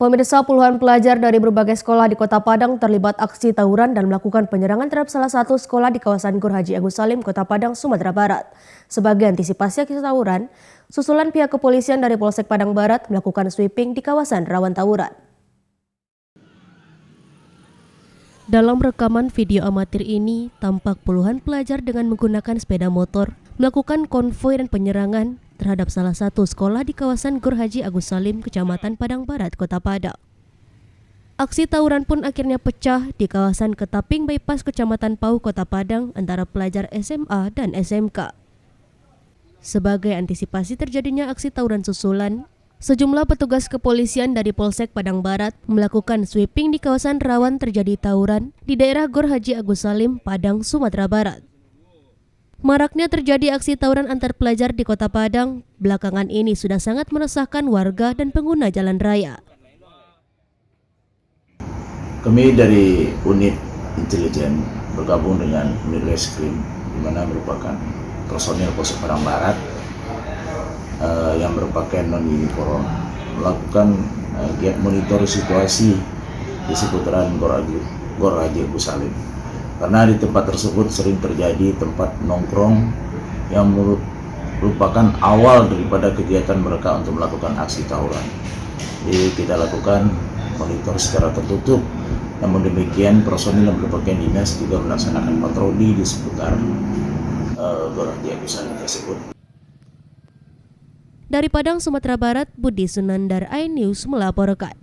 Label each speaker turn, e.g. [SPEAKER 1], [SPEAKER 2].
[SPEAKER 1] Pemirsa, puluhan pelajar dari berbagai sekolah di Kota Padang terlibat aksi tawuran dan melakukan penyerangan terhadap salah satu sekolah di kawasan Gor Haji Agus Salim, Kota Padang, Sumatera Barat. Sebagai antisipasi aksi tawuran, susulan pihak kepolisian dari Polsek Padang Barat melakukan sweeping di kawasan rawan tawuran. Dalam rekaman video amatir ini, tampak puluhan pelajar dengan menggunakan sepeda motor melakukan konvoi dan penyerangan terhadap salah satu sekolah di kawasan Gor Haji Agus Salim, Kecamatan Padang Barat, Kota Padang. Aksi tawuran pun akhirnya pecah di kawasan Ketaping Bypass, Kecamatan Pau, Kota Padang antara pelajar SMA dan SMK. Sebagai antisipasi terjadinya aksi tawuran susulan, sejumlah petugas kepolisian dari Polsek Padang Barat melakukan sweeping di kawasan rawan terjadi tawuran di daerah Gor Haji Agus Salim, Padang, Sumatera Barat. Maraknya terjadi aksi tawuran antar pelajar di Kota Padang belakangan ini sudah sangat meresahkan warga dan pengguna jalan raya.
[SPEAKER 2] Kami dari unit intelijen bergabung dengan unit reskrim, di mana merupakan personil Polsek Padang Barat yang berpakaian non-uniform melakukan giat monitor situasi di seputaran Gor Haji Agus Salim. Karena di tempat tersebut sering terjadi tempat nongkrong yang merupakan awal daripada kegiatan mereka untuk melakukan aksi tawuran. Jadi kita lakukan monitor secara tertutup. Namun demikian, personil yang berpakaian dinas juga melaksanakan patroli di seputar Gor Haji Agus Salim tersebut.
[SPEAKER 1] Dari Padang, Sumatera Barat, Budi Sunandar, iNews melaporkan.